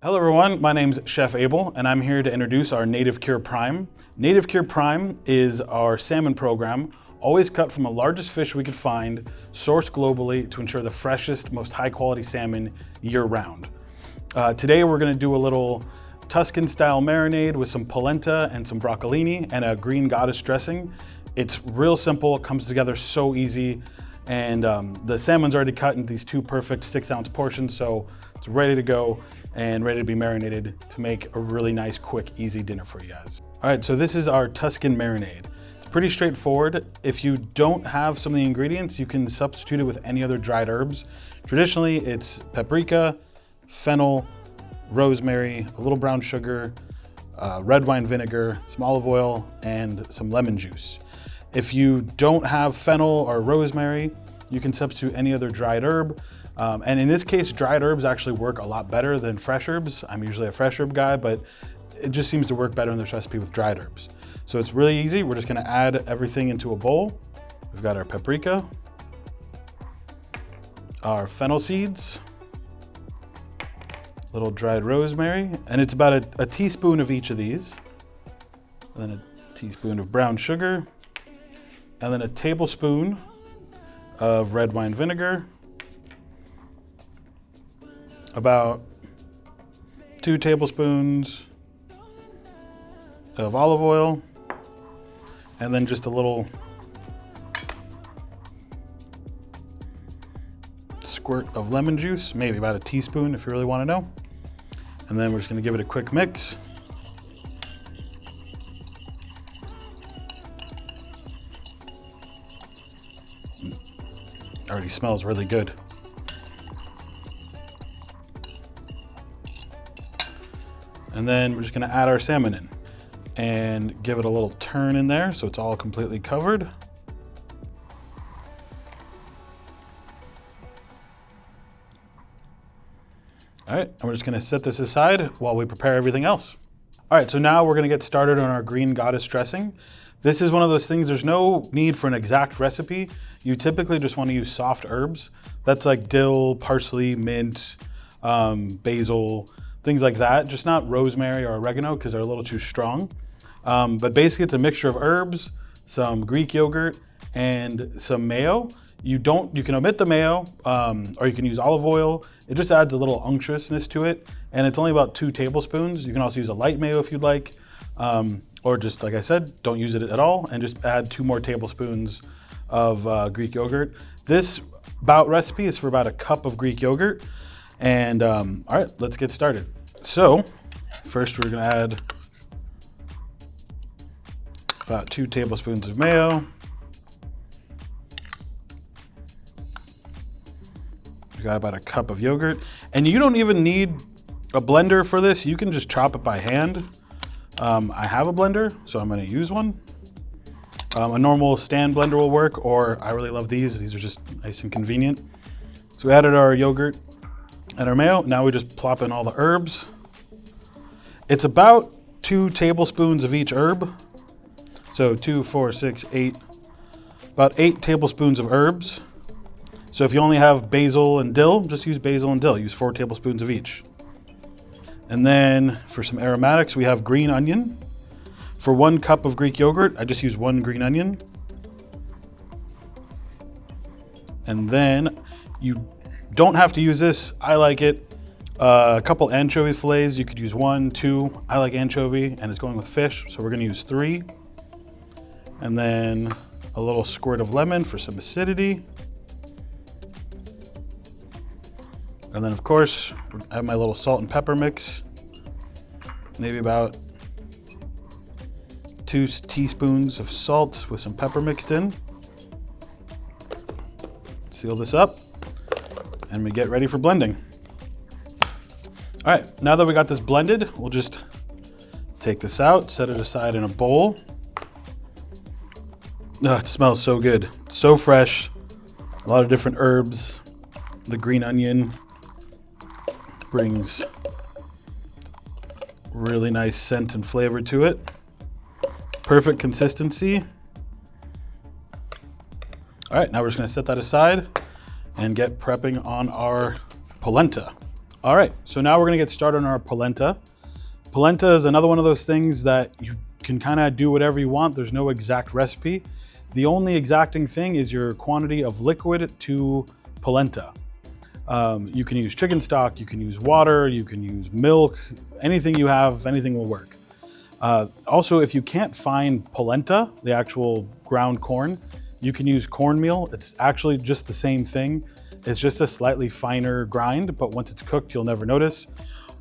Hello everyone, my name's Chef Abel and I'm here to introduce our Native Cure Prime. Native Cure Prime is our salmon program, always cut from the largest fish we could find, sourced globally to ensure the freshest, most high quality salmon year round. Today we're gonna do a little Tuscan style marinade with some polenta and some broccolini and a green goddess dressing. It's real simple, comes together so easy, and the salmon's already cut into these two perfect 6-ounce portions, so it's ready to go and ready to be marinated to make a really nice, quick, easy dinner for you guys. All right, so this is our Tuscan marinade. It's pretty straightforward. If you don't have some of the ingredients, you can substitute it with any other dried herbs. Traditionally, it's paprika, fennel, rosemary, a little brown sugar, red wine vinegar, some olive oil, and some lemon juice. If you don't have fennel or rosemary, you can substitute any other dried herb. And in this case, dried herbs actually work a lot better than fresh herbs. I'm usually a fresh herb guy, but it just seems to work better in this recipe with dried herbs. So it's really easy. We're just gonna add everything into a bowl. We've got our paprika, our fennel seeds, little dried rosemary, and it's about a teaspoon of each of these. And then a teaspoon of brown sugar, and then a tablespoon of red wine vinegar, about 2 tablespoons of olive oil, and then just a little squirt of lemon juice, maybe about a teaspoon if you really want to know. And then we're just going to give it a quick mix. Already smells really good. And then we're just gonna add our salmon in and give it a little turn in there so it's all completely covered. All right, and we're just gonna set this aside while we prepare everything else. All right, so now we're gonna get started on our green goddess dressing. This is one of those things, there's no need for an exact recipe. You typically just wanna use soft herbs. That's like dill, parsley, mint, basil, things like that, just not rosemary or oregano because they're a little too strong. But basically it's a mixture of herbs, some Greek yogurt, and some mayo. You can omit the mayo, or you can use olive oil. It just adds a little unctuousness to it, and it's only about 2 tablespoons. You can also use a light mayo if you'd like, or just like I said, don't use it at all, and just add 2 more tablespoons of Greek yogurt. This bout recipe is for about a cup of Greek yogurt, and all right, let's get started. So first we're gonna add about 2 tablespoons of mayo. We got about a cup of yogurt, and you don't even need a blender for this. You can just chop it by hand. I have a blender, so I'm gonna use one. A normal stand blender will work, or I really love these. These are just nice and convenient. So we added our yogurt and our mayo. Now we just plop in all the herbs. It's about 2 tablespoons of each herb. So 2, 4, 6, 8, about 8 tablespoons of herbs. So if you only have basil and dill, just use basil and dill. Use 4 tablespoons of each. And then for some aromatics, we have green onion. For 1 cup of Greek yogurt, I just use 1 green onion. And then you don't have to use this. I like it. A couple anchovy fillets. You could use 1, 2. I like anchovy, and it's going with fish, so we're going to use 3. And then a little squirt of lemon for some acidity. And then, of course, I have my little salt and pepper mix. Maybe about 2 teaspoons of salt with some pepper mixed in. Seal this up, and we get ready for blending. All right, now that we got this blended, we'll just take this out, set it aside in a bowl. Oh, it smells so good, so fresh. A lot of different herbs. The green onion brings really nice scent and flavor to it. Perfect consistency. All right, now we're just gonna set that aside and get prepping on our polenta. All right, so now we're gonna get started on our polenta. Polenta is another one of those things that you can kind of do whatever you want. There's no exact recipe. The only exacting thing is your quantity of liquid to polenta. You can use chicken stock, you can use water, you can use milk, anything you have, anything will work. Also, if you can't find polenta, the actual ground corn, you can use cornmeal. It's actually just the same thing. It's just a slightly finer grind, but once it's cooked, you'll never notice.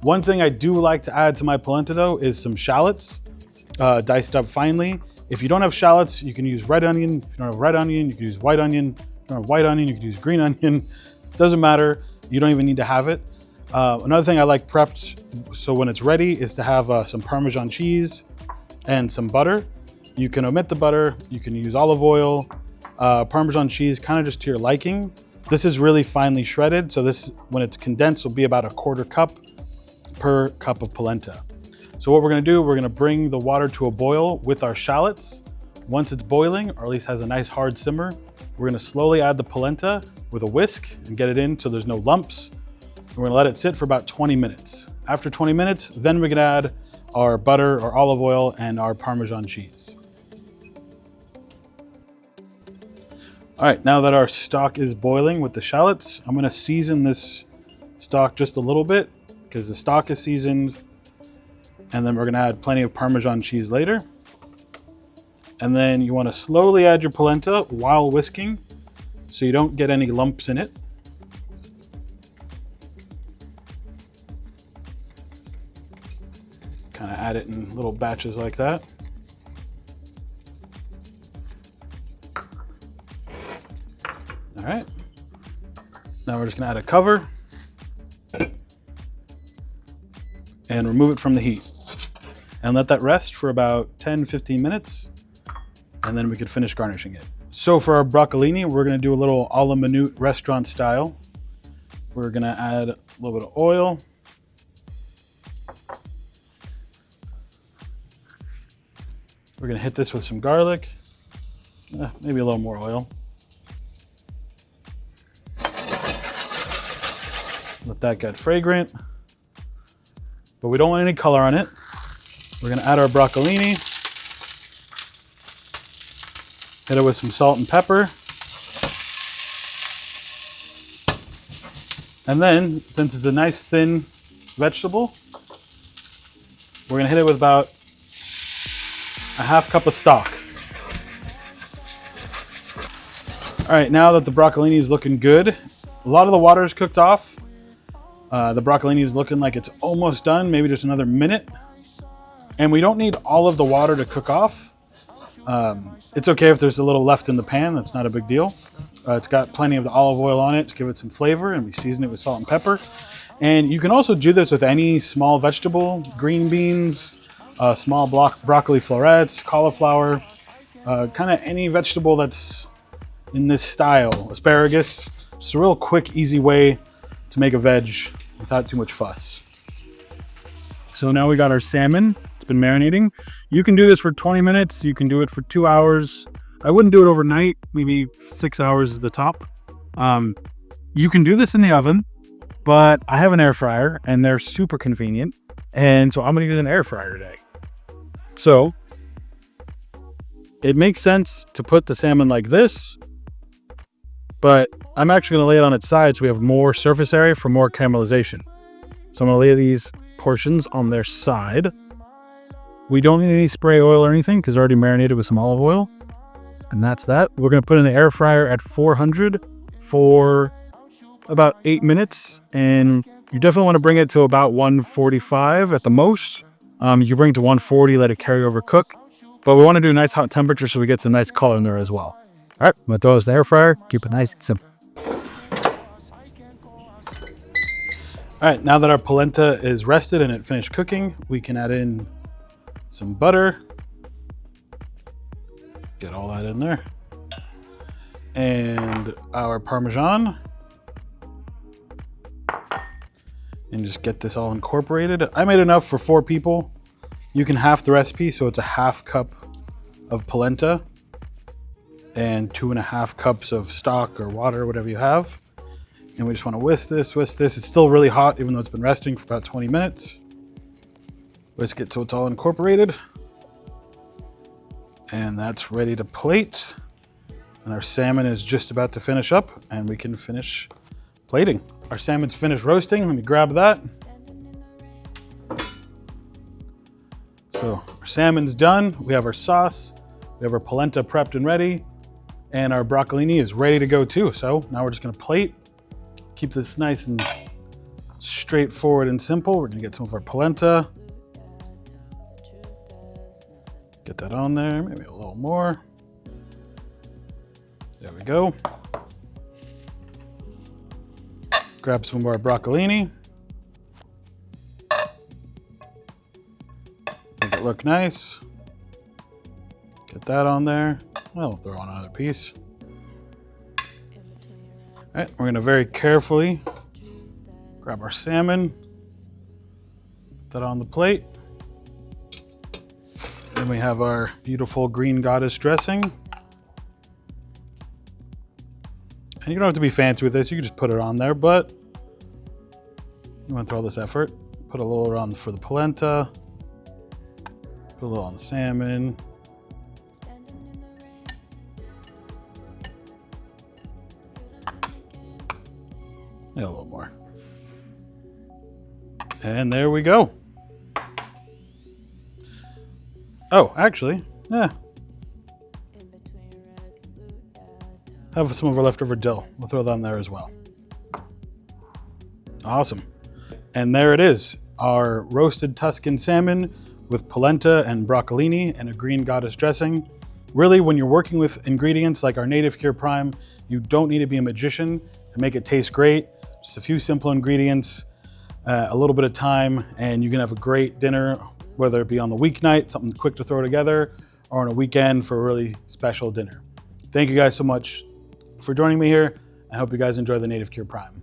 One thing I do like to add to my polenta though is some shallots, diced up finely. If you don't have shallots, you can use red onion. If you don't have red onion, you can use white onion. If you don't have white onion, you can use green onion. Doesn't matter. You don't even need to have it. Another thing I like prepped, so when it's ready, is to have some Parmesan cheese and some butter. You can omit the butter. You can use olive oil, Parmesan cheese, kind of just to your liking. This is really finely shredded, so this, when it's condensed, will be about 1/4 cup per cup of polenta. So what we're gonna do, we're gonna bring the water to a boil with our shallots. Once it's boiling, or at least has a nice hard simmer, we're gonna slowly add the polenta with a whisk and get it in so there's no lumps. We're gonna let it sit for about 20 minutes. After 20 minutes, then we can add our butter or olive oil and our Parmesan cheese. All right, now that our stock is boiling with the shallots, I'm gonna season this stock just a little bit because the stock is seasoned, and then we're gonna add plenty of Parmesan cheese later. And then you wanna slowly add your polenta while whisking so you don't get any lumps in it. Kind of add it in little batches like that. All right, now we're just gonna add a cover and remove it from the heat and let that rest for about 10-15 minutes, and then we could finish garnishing it. So for our broccolini, we're gonna do a little a la minute restaurant style. We're gonna add a little bit of oil. We're gonna hit this with some garlic, maybe a little more oil. Let that get fragrant, but we don't want any color on it. We're gonna add our broccolini, hit it with some salt and pepper. And then, since it's a nice thin vegetable, we're gonna hit it with about 1/2 cup of stock. All right, now that the broccolini is looking good, a lot of the water is cooked off. The broccolini is looking like it's almost done, maybe just another minute. And we don't need all of the water to cook off. It's okay if there's a little left in the pan, that's not a big deal. It's got plenty of the olive oil on it to give it some flavor, and we season it with salt and pepper. And you can also do this with any small vegetable, green beans, small broccoli florets, cauliflower, kind of any vegetable that's in this style, asparagus. Just a real quick, easy way to make a veg without too much fuss. So now we got our salmon. It's been marinating. You can do this for 20 minutes. You can do it for 2 hours. I wouldn't do it overnight, maybe 6 hours at the top. You can do this in the oven, but I have an air fryer and they're super convenient. And so I'm gonna use an air fryer today. So it makes sense to put the salmon like this, but I'm actually gonna lay it on its side so we have more surface area for more caramelization. So I'm gonna lay these portions on their side. We don't need any spray oil or anything because they're already marinated with some olive oil. And that's that. We're gonna put in the air fryer at 400 for about 8 minutes. And you definitely wanna bring it to about 145 at the most. You can bring it to 140, let it carry over cook. But we wanna do a nice hot temperature so we get some nice color in there as well. All right, I'm gonna throw this in the air fryer, keep it nice and simple. All right, now that our polenta is rested and it finished cooking, we can add in some butter. Get all that in there. And our Parmesan. And just get this all incorporated. I made enough for 4 people. You can half the recipe, so it's a 1/2 cup of polenta and 2.5 cups of stock or water, whatever you have. And we just want to whisk this, whisk this. It's still really hot, even though it's been resting for about 20 minutes. Whisk it so it's all incorporated. And that's ready to plate. And our salmon is just about to finish up, and we can finish plating. Our salmon's finished roasting. Let me grab that. So our salmon's done. We have our sauce. We have our polenta prepped and ready. And our broccolini is ready to go too. So now we're just gonna plate. Keep this nice and straightforward and simple. We're gonna get some of our polenta. Get that on there, maybe a little more. There we go. Grab some of our broccolini. Make it look nice. Get that on there. We'll throw on another piece. All right, we're gonna very carefully grab our salmon, put that on the plate. Then we have our beautiful green goddess dressing. And you don't have to be fancy with this, you can just put it on there, but you want to throw all this effort. Put a little on for the polenta, put a little on the salmon. Yeah, a little more. And there we go. Oh, actually, yeah. Have some of our leftover dill. We'll throw that on there as well. Awesome. And there it is, our roasted Tuscan salmon with polenta and broccolini and a green goddess dressing. Really, when you're working with ingredients like our Native Cure Prime, you don't need to be a magician to make it taste great. Just a few simple ingredients, a little bit of time, and you can have a great dinner, whether it be on the weeknight, something quick to throw together, or on a weekend for a really special dinner. Thank you guys so much for joining me here. I hope you guys enjoy the Native Cure Prime.